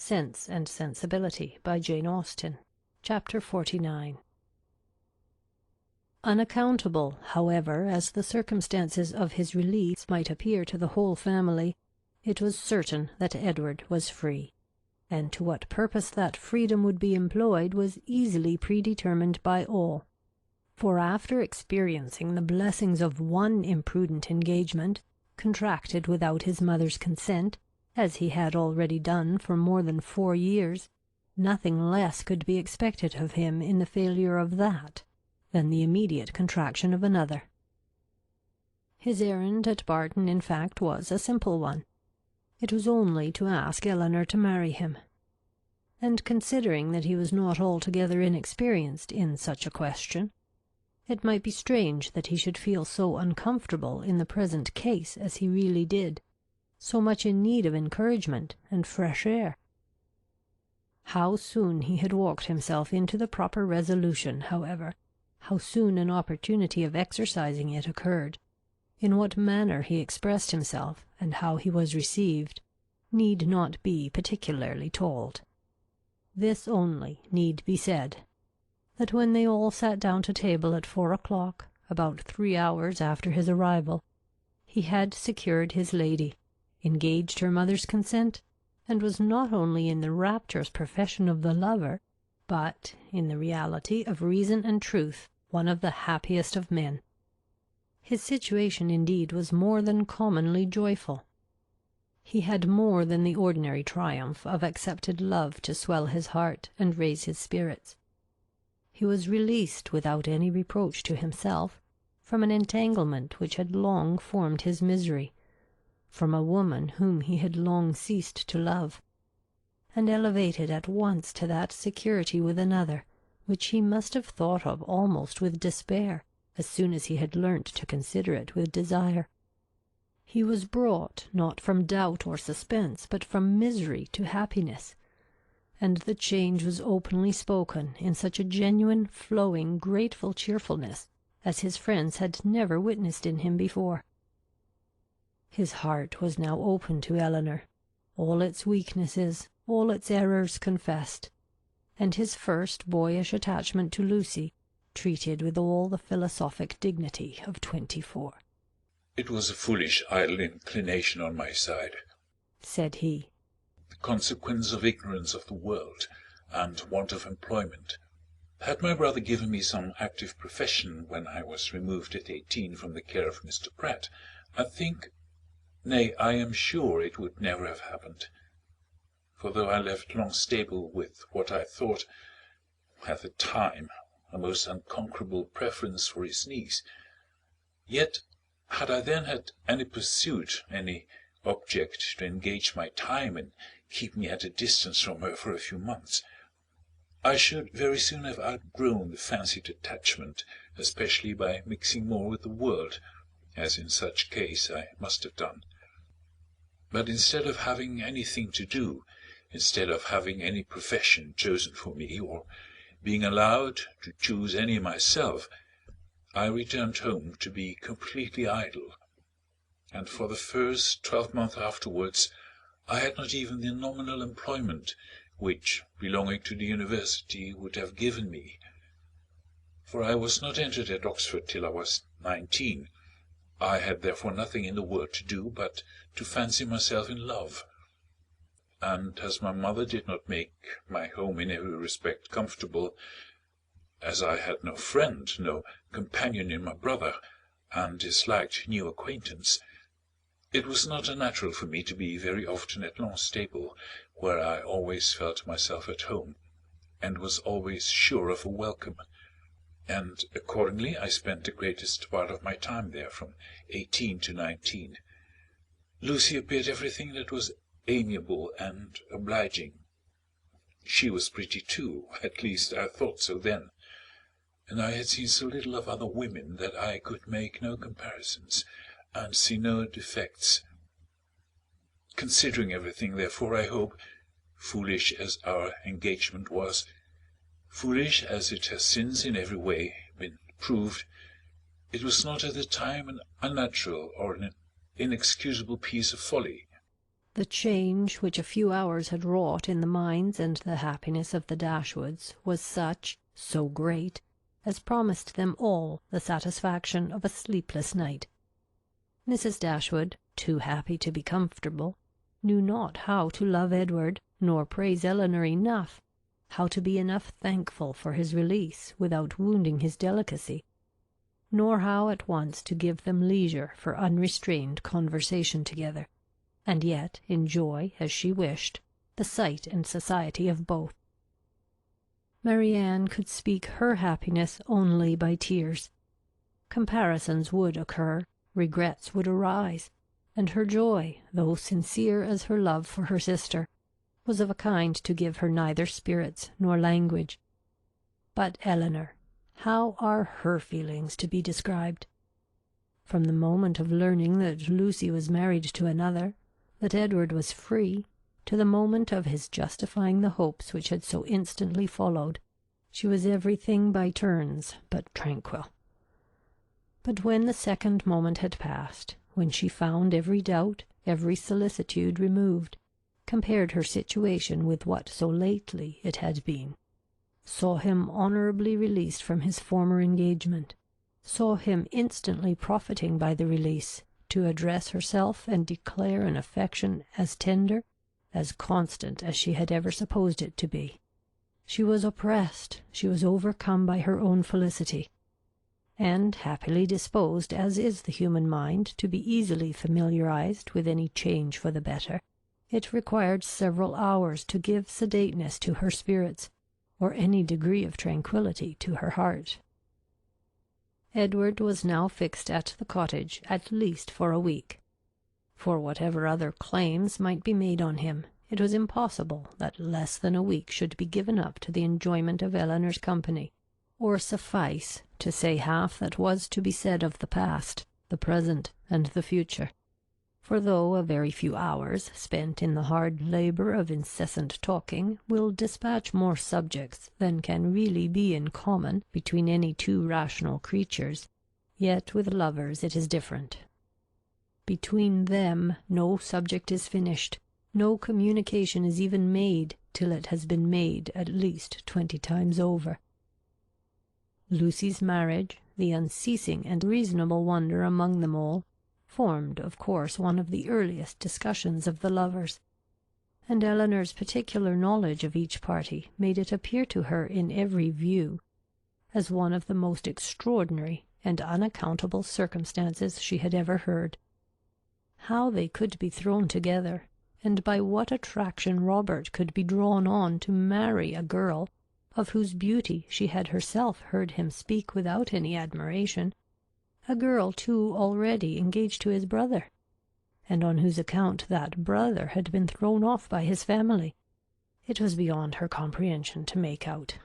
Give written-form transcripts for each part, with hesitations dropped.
Sense and Sensibility by Jane Austen. Chapter 49. Unaccountable, however, as the circumstances of his release might appear to the whole family, it was certain that Edward was free, and to what purpose that freedom would be employed was easily predetermined by all. For after experiencing the blessings of one imprudent engagement, contracted without his mother's consent, as he had already done for more than 4 years, nothing less could be expected of him in the failure of that than the immediate contraction of another. His errand at Barton, in fact, was a simple one. It was only to ask Elinor to marry him, and considering that he was not altogether inexperienced in such a question, it might be strange that he should feel so uncomfortable in the present case as he really did, so much in need of encouragement and fresh air. How soon he had walked himself into the proper resolution, however, how soon an opportunity of exercising it occurred, in what manner he expressed himself, and how he was received, need not be particularly told. This only need be said, that when they all sat down to table at 4 o'clock, about 3 hours after his arrival, he had secured his lady, engaged her mother's consent, and was not only in the rapturous profession of the lover, but, in the reality of reason and truth, one of the happiest of men. His situation, indeed, was more than commonly joyful. He had more than the ordinary triumph of accepted love to swell his heart and raise his spirits. He was released without any reproach to himself from an entanglement which had long formed his misery, from a woman whom he had long ceased to love, and elevated at once to that security with another, which he must have thought of almost with despair, as soon as he had learnt to consider it with desire. He was brought, not from doubt or suspense, but from misery to happiness, and the change was openly spoken in such a genuine, flowing, grateful cheerfulness as his friends had never witnessed in him before. His heart was now open to Elinor, all its weaknesses, all its errors confessed, and his first boyish attachment to Lucy treated with all the philosophic dignity of 24. "It was a foolish, idle inclination on my side," said he, "the consequence of ignorance of the world, and want of employment. Had my brother given me some active profession when I was removed at 18 from the care of Mr. Pratt, I think, nay, I am sure it would never have happened. For though I left Longstaple with what I thought, at the time, a most unconquerable preference for his niece, yet had I then had any pursuit, any object to engage my time and keep me at a distance from her for a few months, I should very soon have outgrown the fancied attachment, especially by mixing more with the world, as in such case I must have done. But instead of having anything to do, instead of having any profession chosen for me, or being allowed to choose any myself, I returned home to be completely idle, and for the first 12 months afterwards I had not even the nominal employment which, belonging to the university, would have given me. For I was not entered at Oxford till I was 19. I had therefore nothing in the world to do but to fancy myself in love, and as my mother did not make my home in every respect comfortable, as I had no friend, no companion in my brother, and disliked new acquaintance, it was not unnatural for me to be very often at Longstaple, where I always felt myself at home, and was always sure of a welcome, and accordingly I spent the greatest part of my time there from 18 to 19. Lucy appeared everything that was amiable and obliging. She was pretty too, at least I thought so then, and I had seen so little of other women that I could make no comparisons, and see no defects. Considering everything, therefore, I hope, foolish as our engagement was, foolish as it has since in every way been proved, it was not at the time an unnatural or an inexcusable piece of folly. The change which a few hours had wrought in the minds and the happiness of the Dashwoods was so great, as promised them all the satisfaction of a sleepless night. Mrs. Dashwood, too happy to be comfortable, knew not how to love Edward, nor praise Elinor enough, how to be enough thankful for his release without wounding his delicacy, nor how at once to give them leisure for unrestrained conversation together, and yet enjoy, as she wished, the sight and society of both. Marianne could speak her happiness only by tears. Comparisons would occur, regrets would arise, and her joy, though sincere as her love for her sister, was of a kind to give her neither spirits nor language. But Elinor, how are her feelings to be described? From the moment of learning that Lucy was married to another, that Edward was free, to the moment of his justifying the hopes which had so instantly followed, she was everything by turns but tranquil. But when the second moment had passed, when she found every doubt, every solicitude removed, compared her situation with what so lately it had been, saw him honourably released from his former engagement, saw him instantly profiting by the release to address herself and declare an affection as tender, as constant as she had ever supposed it to be, she was oppressed, she was overcome by her own felicity, and, happily disposed as is the human mind to be easily familiarized with any change for the better, it required several hours to give sedateness to her spirits, or any degree of tranquillity to her heart. Edward was now fixed at the cottage at least for a week. For whatever other claims might be made on him, it was impossible that less than a week should be given up to the enjoyment of Elinor's company, or suffice to say half that was to be said of the past, the present, and the future. For though a very few hours spent in the hard labour of incessant talking will dispatch more subjects than can really be in common between any two rational creatures, yet with lovers it is different. Between them no subject is finished, no communication is even made till it has been made at least 20 times over. Lucy's marriage, the unceasing and reasonable wonder among them all, formed, of course, one of the earliest discussions of the lovers, and Elinor's particular knowledge of each party made it appear to her in every view as one of the most extraordinary and unaccountable circumstances she had ever heard. How they could be thrown together, and by what attraction Robert could be drawn on to marry a girl of whose beauty she had herself heard him speak without any admiration, a girl too already engaged to his brother, and on whose account that brother had been thrown off by his family, it was beyond her comprehension to make out.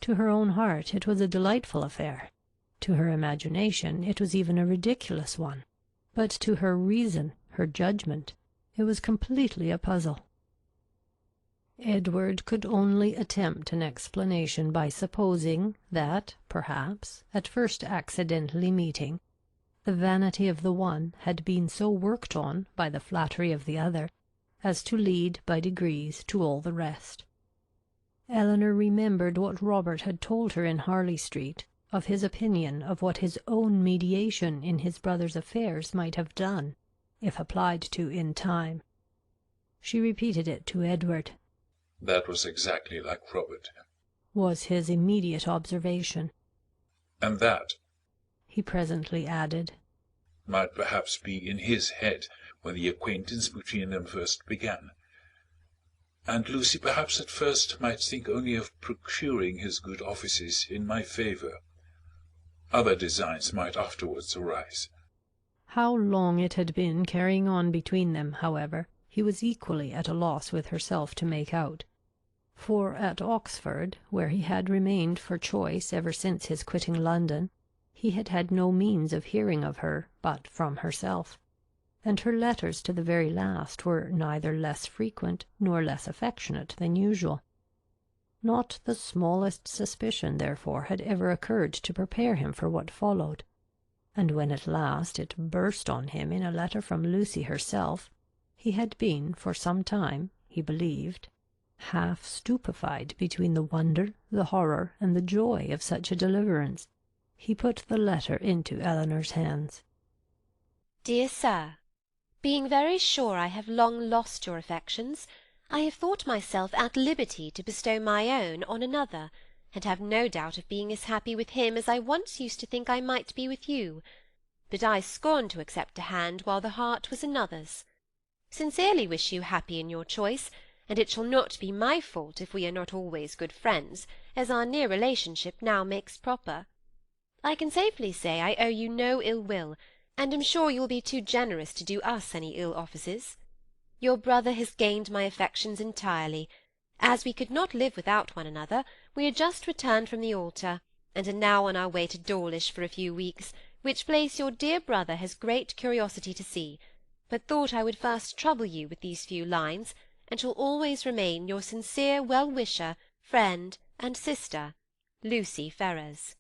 To her own heart it was a delightful affair, to her imagination it was even a ridiculous one, but to her reason, her judgment, it was completely a puzzle. Edward could only attempt an explanation by supposing that, perhaps, at first accidentally meeting, the vanity of the one had been so worked on by the flattery of the other as to lead by degrees to all the rest. Elinor remembered what Robert had told her in Harley Street of his opinion of what his own mediation in his brother's affairs might have done, if applied to in time. She repeated it to Edward. "That was exactly like Robert," was his immediate observation. "And that," he presently added, "might perhaps be in his head when the acquaintance between them first began. And Lucy perhaps at first might think only of procuring his good offices in my favour. Other designs might afterwards arise." How long it had been carrying on between them, however, he was equally at a loss with herself to make out. For at Oxford, where he had remained for choice ever since his quitting London, he had had no means of hearing of her but from herself, and her letters to the very last were neither less frequent nor less affectionate than usual. Not the smallest suspicion, therefore, had ever occurred to prepare him for what followed, and when at last it burst on him in a letter from Lucy herself, He had been for some time, he believed, half stupefied between the wonder, the horror, and the joy of such a deliverance. He put the letter into Elinor's hands. Dear Sir, being very sure I have long lost your affections, I have thought myself at liberty to bestow my own on another, and have no doubt of being as happy with him as I once used to think I might be with you. But I scorn to accept a hand while the heart was another's. Sincerely wish you happy in your choice, and it shall not be my fault if we are not always good friends, as our near relationship now makes proper. I can safely say I owe you no ill will, and am sure you will be too generous to do us any ill offices. Your brother has gained my affections entirely. As we could not live without one another, we are just returned from the altar, and are now on our way to Dawlish for a few weeks, which place your dear brother has great curiosity to see, but thought I would first trouble you with these few lines, and shall always remain your sincere well-wisher, friend, and sister, Lucy Ferrers.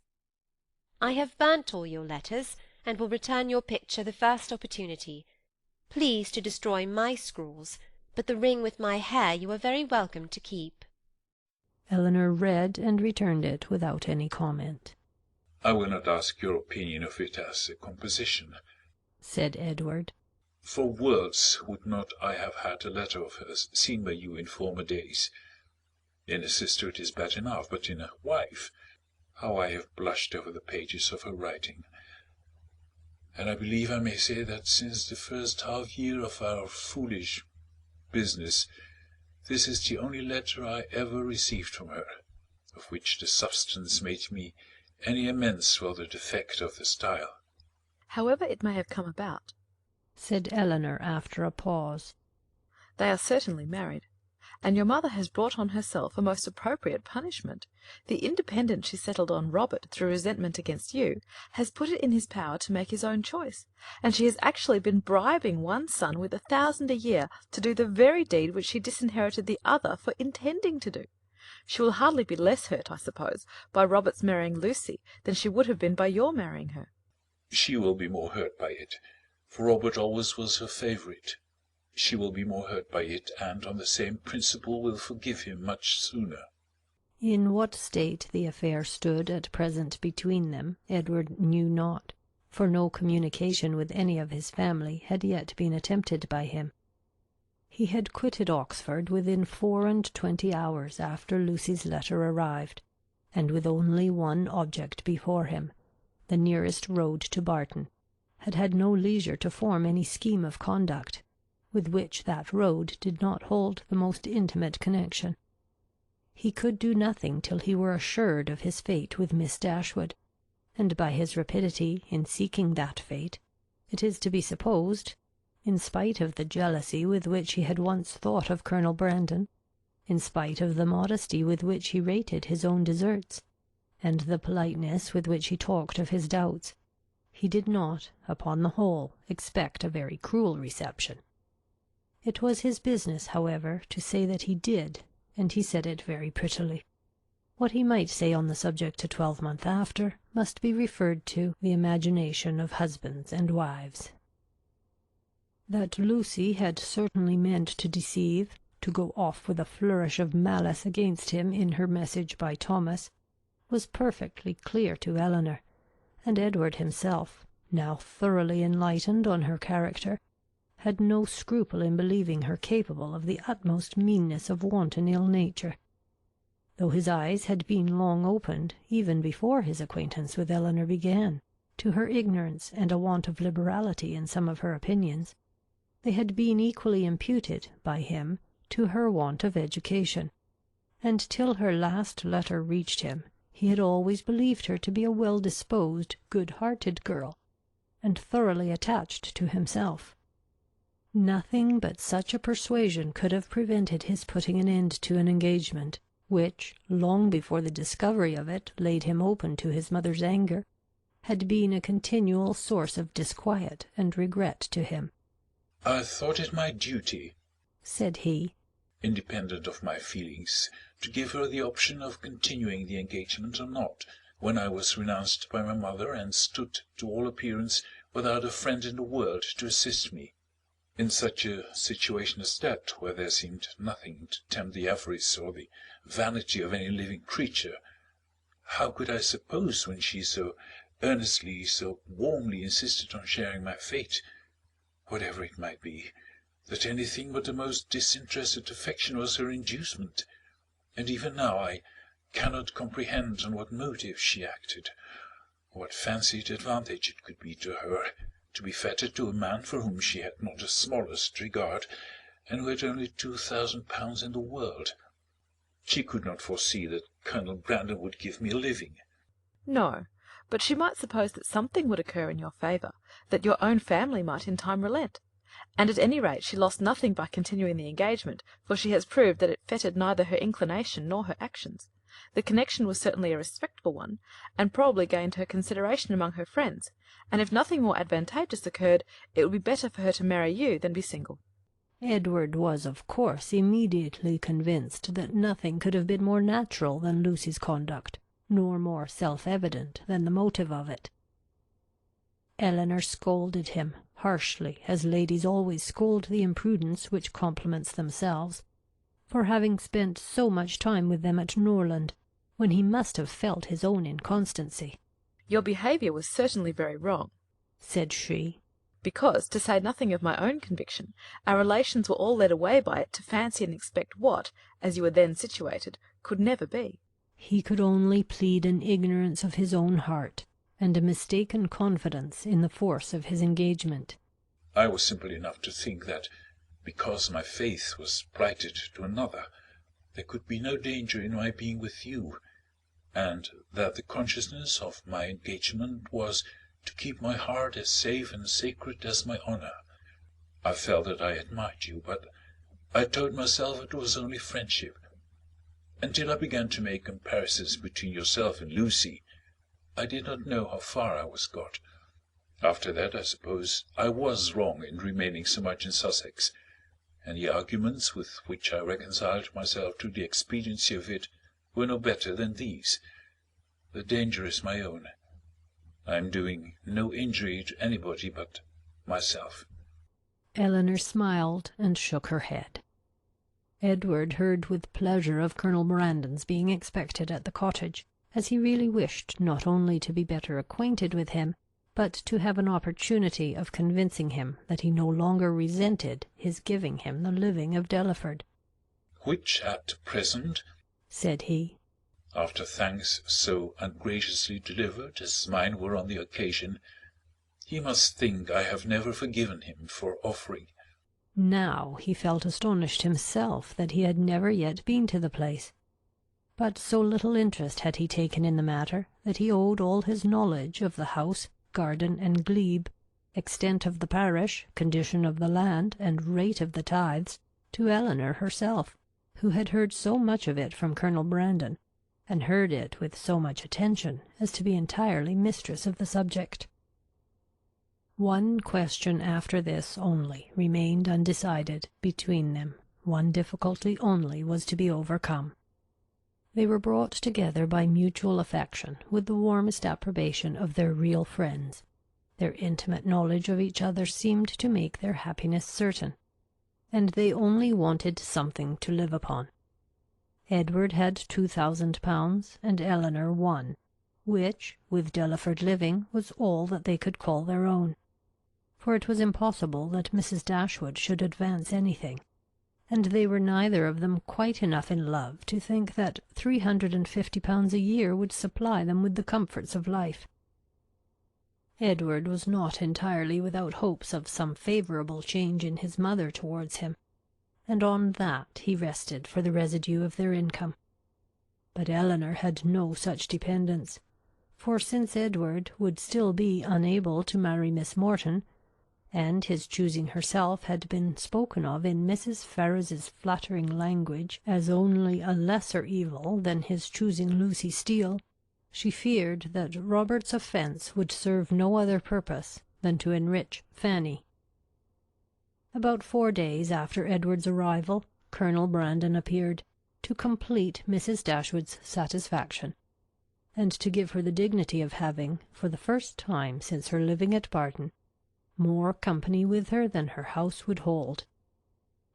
I have burnt all your letters, and will return your picture the first opportunity. Please to destroy my scrawls, but the ring with my hair you are very welcome to keep. Elinor read and returned it without any comment. I will not ask your opinion of it as a composition, said Edward. For worlds would not I have had a letter of hers seen by you in former days. In a sister it is bad enough, but in a wife, how I have blushed over the pages of her writing. And I believe I may say that since the first half-year of our foolish business, this is the only letter I ever received from her, of which the substance made me any amends for the defect of the style. However it may have come about, said Elinor after a pause, they are certainly married, and your mother has brought on herself a most appropriate punishment. The independence she settled on Robert through resentment against you has put it in his power to make his own choice, and she has actually been bribing one son with 1,000 a year to do the very deed which she disinherited the other for intending to do. She will hardly be less hurt, I suppose, by Robert's marrying Lucy than she would have been by your marrying her. She will be more hurt by it, for Robert always was her favourite. She will be more hurt by it, and on the same principle will forgive him much sooner. In what state the affair stood at present between them, Edward knew not, for no communication with any of his family had yet been attempted by him. He had quitted Oxford within 24 hours after Lucy's letter arrived, and with only one object before him, the nearest road to Barton, had had no leisure to form any scheme of conduct, with which that road did not hold the most intimate connection. He could do nothing till he were assured of his fate with Miss Dashwood, and by his rapidity in seeking that fate, it is to be supposed, in spite of the jealousy with which he had once thought of Colonel Brandon, in spite of the modesty with which he rated his own deserts, and the politeness with which he talked of his doubts, he did not, upon the whole, expect a very cruel reception. It was his business, however, to say that he did, and he said it very prettily. What he might say on the subject a 12-month after must be referred to the imagination of husbands and wives. That Lucy had certainly meant to deceive, to go off with a flourish of malice against him in her message by Thomas, was perfectly clear to Elinor, and Edward himself, now thoroughly enlightened on her character, had no scruple in believing her capable of the utmost meanness of wanton ill nature. Though his eyes had been long opened, even before his acquaintance with Elinor began, to her ignorance and a want of liberality in some of her opinions, they had been equally imputed by him to her want of education, and till her last letter reached him, he had always believed her to be a well-disposed, good-hearted girl, and thoroughly attached to himself. Nothing but such a persuasion could have prevented his putting an end to an engagement, which, long before the discovery of it laid him open to his mother's anger, had been a continual source of disquiet and regret to him. I thought it my duty, said he, independent of my feelings, to give her the option of continuing the engagement or not, when I was renounced by my mother and stood, to all appearance, without a friend in the world to assist me. In such a situation as that, where there seemed nothing to tempt the avarice or the vanity of any living creature, how could I suppose, when she so earnestly, so warmly insisted on sharing my fate, whatever it might be, that anything but the most disinterested affection was her inducement? And even now I cannot comprehend on what motive she acted, or what fancied advantage it could be to her to be fettered to a man for whom she had not the smallest regard, and who had only £2,000 in the world. She could not foresee that Colonel Brandon would give me a living. No, but she might suppose that something would occur in your favour, that your own family might in time relent. And at any rate she lost nothing by continuing the engagement, for she has proved that it fettered neither her inclination nor her actions. The connection was certainly a respectable one, and probably gained her consideration among her friends, and if nothing more advantageous occurred, it would be better for her to marry you than be single. Edward was, of course, immediately convinced that nothing could have been more natural than Lucy's conduct, nor more self-evident than the motive of it. Elinor scolded him harshly, as ladies always scold the imprudence which compliments themselves, for having spent so much time with them at Norland, when he must have felt his own inconstancy. Your behaviour was certainly very wrong, said she, because, to say nothing of my own conviction, our relations were all led away by it to fancy and expect what, as you were then situated, could never be. He could only plead an ignorance of his own heart, and a mistaken confidence in the force of his engagement. I was simple enough to think that, because my faith was plighted to another, there could be no danger in my being with you, and that the consciousness of my engagement was to keep my heart as safe and sacred as my honour. I felt that I admired you, but I told myself it was only friendship. Until I began to make comparisons between yourself and Lucy, I did not know how far I was got. After that, I suppose I was wrong in remaining so much in Sussex, and the arguments with which I reconciled myself to the expediency of it were no better than these. The danger is my own. I am doing no injury to anybody but myself. Elinor smiled and shook her head. Edward heard with pleasure of Colonel Brandon's being expected at the cottage, as he really wished not only to be better acquainted with him, but to have an opportunity of convincing him that he no longer resented his giving him the living of Delaford. "Which at present," said he, "after thanks so ungraciously delivered as mine were on the occasion, he must think I have never forgiven him for offering." Now he felt astonished himself that he had never yet been to the place, but so little interest had he taken in the matter that he owed all his knowledge of the house, garden, and glebe, extent of the parish, condition of the land, and rate of the tithes, to Elinor herself, who had heard so much of it from Colonel Brandon, and heard it with so much attention as to be entirely mistress of the subject. One question after this only remained undecided between them. One difficulty only was to be overcome. They were brought together by mutual affection, with the warmest approbation of their real friends. Their intimate knowledge of each other seemed to make their happiness certain, and they only wanted something to live upon. Edward had £2,000, and Elinor £1, which, with Delaford living, was all that they could call their own, for it was impossible that Mrs. Dashwood should advance anything, and they were neither of them quite enough in love to think that £350 a year would supply them with the comforts of life. Edward was not entirely without hopes of some favourable change in his mother towards him, and on that he rested for the residue of their income. But Elinor had no such dependence, for since Edward would still be unable to marry Miss Morton, and his choosing herself had been spoken of in Mrs. Ferrars's flattering language as only a lesser evil than his choosing Lucy Steele, she feared that Robert's offence would serve no other purpose than to enrich Fanny. About 4 days after Edward's arrival, Colonel Brandon appeared, to complete Mrs. Dashwood's satisfaction, and to give her the dignity of having, for the first time since her living at Barton, more company with her than her house would hold.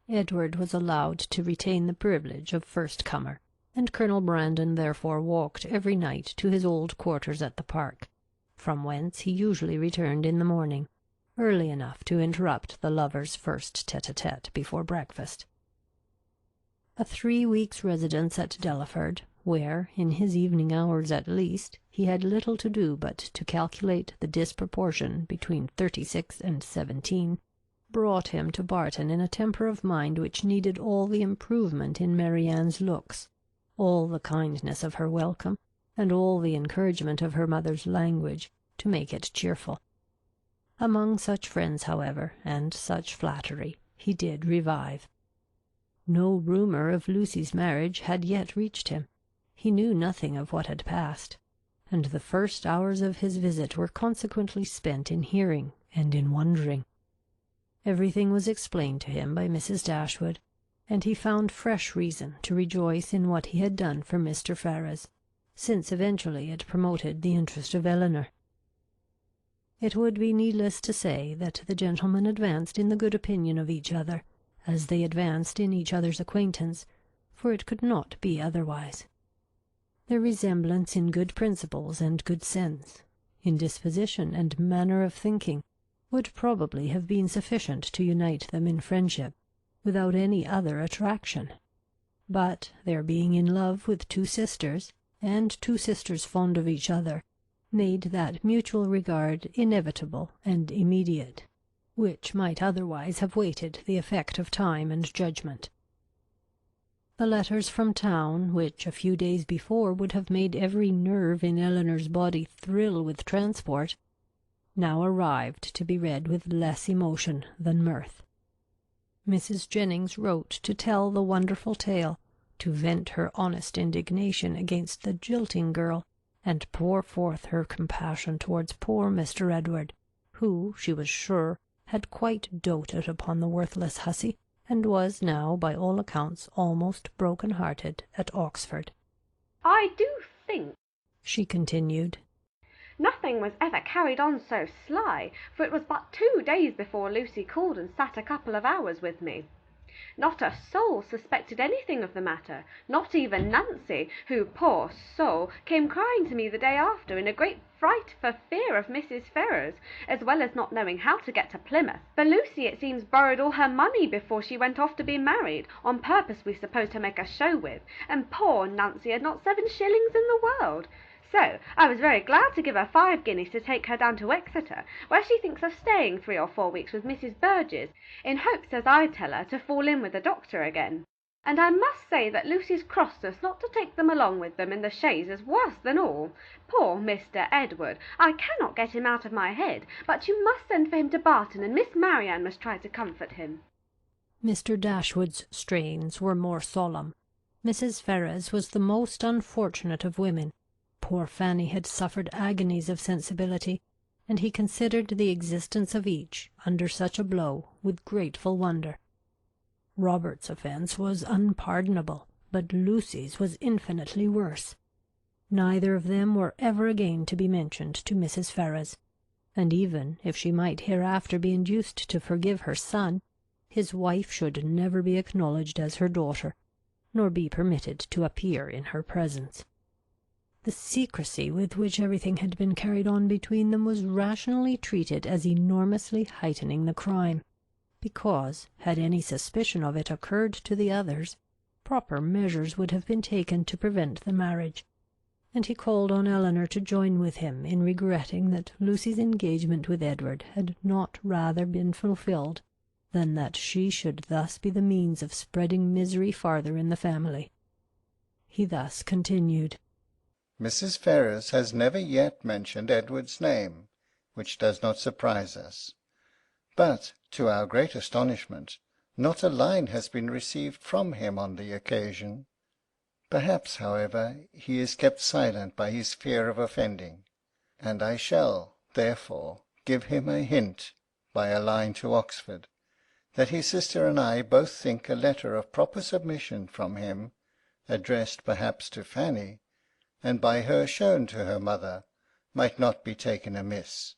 Edward was allowed to retain the privilege of first comer, and Colonel Brandon therefore walked every night to his old quarters at the park, from whence he usually returned in the morning, early enough to interrupt the lovers' first tete-a-tete before breakfast. A 3 weeks' residence at Delaford, where, in his evening hours at least, he had little to do but to calculate the disproportion between 36 and 17, brought him to Barton in a temper of mind which needed all the improvement in Marianne's looks, all the kindness of her welcome, and all the encouragement of her mother's language, to make it cheerful. Among such friends, however, and such flattery, he did revive. No rumour of Lucy's marriage had yet reached him. He knew nothing of what had passed, and the first hours of his visit were consequently spent in hearing and in wondering. Everything was explained to him by Mrs. Dashwood, and he found fresh reason to rejoice in what he had done for Mr. Ferrars, since eventually it promoted the interest of Elinor. It would be needless to say that the gentlemen advanced in the good opinion of each other, as they advanced in each other's acquaintance, for it could not be otherwise. Their resemblance in good principles and good sense, in disposition and manner of thinking, would probably have been sufficient to unite them in friendship, without any other attraction. But their being in love with two sisters, and two sisters fond of each other, made that mutual regard inevitable and immediate, which might otherwise have waited the effect of time and judgment. The letters from town, which a few days before would have made every nerve in Elinor's body thrill with transport, now arrived to be read with less emotion than mirth. Mrs. Jennings wrote to tell the wonderful tale, to vent her honest indignation against the jilting girl, and pour forth her compassion towards poor Mr. Edward, who, she was sure, had quite doted upon the worthless hussy, and was now, by all accounts, almost broken-hearted at Oxford. "I do think," she continued, "nothing was ever carried on so sly, for it was but 2 days before Lucy called and sat a couple of hours with me. Not a soul suspected anything of the matter, not even Nancy, who, poor soul, came crying to me the day after in a great fright for fear of Mrs. Ferrars, as well as not knowing how to get to Plymouth. For Lucy, it seems, borrowed all her money before she went off to be married, on purpose, we suppose, to make a show with, and poor Nancy had not 7 shillings in the world. So I was very glad to give her 5 guineas to take her down to Exeter, where she thinks of staying 3 or 4 weeks with Mrs. Burgess, in hopes, as I tell her, to fall in with the doctor again. And I must say that Lucy's crossness not to take them along with them in the chaise is worse than all. Poor Mr. Edward, I cannot get him out of my head, but you must send for him to Barton, and Miss Marianne must try to comfort him." Mr. Dashwood's strains were more solemn. Mrs. Ferrars was the most unfortunate of women. Poor Fanny had suffered agonies of sensibility, and he considered the existence of each, under such a blow, with grateful wonder. Robert's offence was unpardonable, but Lucy's was infinitely worse. Neither of them were ever again to be mentioned to Mrs. Ferrars, and even if she might hereafter be induced to forgive her son, his wife should never be acknowledged as her daughter, nor be permitted to appear in her presence. The secrecy with which everything had been carried on between them was rationally treated as enormously heightening the crime, because, had any suspicion of it occurred to the others, proper measures would have been taken to prevent the marriage, and he called on Elinor to join with him in regretting that Lucy's engagement with Edward had not rather been fulfilled than that she should thus be the means of spreading misery farther in the family. He thus continued: "Mrs. Ferrars has never yet mentioned Edward's name, which does not surprise us. But, to our great astonishment, not a line has been received from him on the occasion. Perhaps, however, he is kept silent by his fear of offending, and I shall, therefore, give him a hint, by a line to Oxford, that his sister and I both think a letter of proper submission from him, addressed perhaps to Fanny, and by her shown to her mother, might not be taken amiss,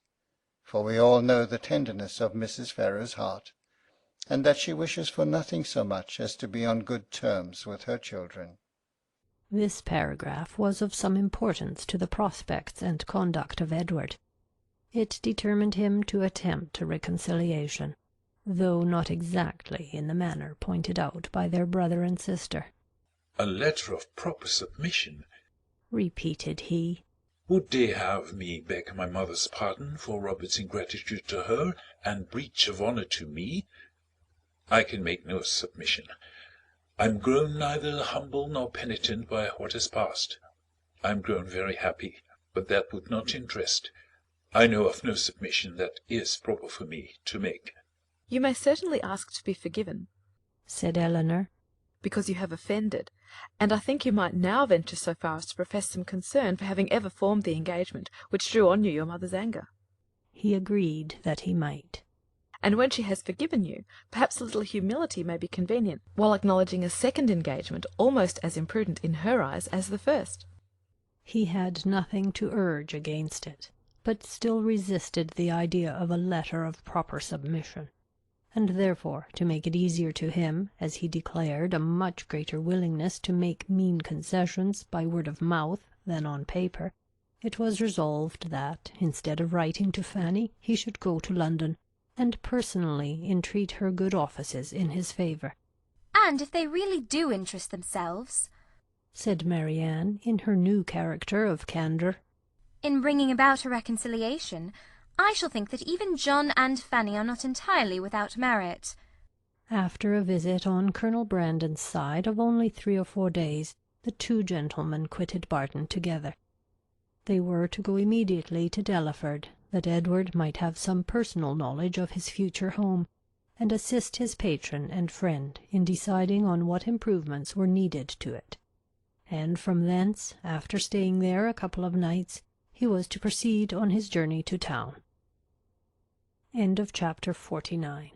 for we all know the tenderness of Mrs. Ferrars's heart, and that she wishes for nothing so much as to be on good terms with her children. This paragraph was of some importance to the prospects and conduct of Edward. It determined him to attempt a reconciliation, though not exactly in the manner pointed out by their brother and sister. A letter of proper submission, repeated he. Would they have me beg my mother's pardon for Robert's ingratitude to her and breach of honour to me? I can make no submission. I am grown neither humble nor penitent by what has passed. I am grown very happy, but that would not interest. I know of no submission that is proper for me to make. You may certainly ask to be forgiven, said Elinor, because you have offended, and I think you might now venture so far as to profess some concern for having ever formed the engagement which drew on you your mother's anger. He agreed that he might. And when she has forgiven you, perhaps a little humility may be convenient, while acknowledging a second engagement almost as imprudent in her eyes as the first. He had nothing to urge against it, but still resisted the idea of a letter of proper submission, and therefore, to make it easier to him, as he declared a much greater willingness to make mean concessions by word of mouth than on paper, it was resolved that, instead of writing to Fanny, he should go to London, and personally entreat her good offices in his favour. And if they really do interest themselves, said Marianne, in her new character of candour, in bringing about a reconciliation, I shall think that even John and Fanny are not entirely without merit. After a visit on Colonel Brandon's side of only 3 or 4 days, the two gentlemen quitted Barton together. They were to go immediately to Delaford, that Edward might have some personal knowledge of his future home, and assist his patron and friend in deciding on what improvements were needed to it. And from thence, after staying there a couple of nights, he was to proceed on his journey to town. End of chapter 49.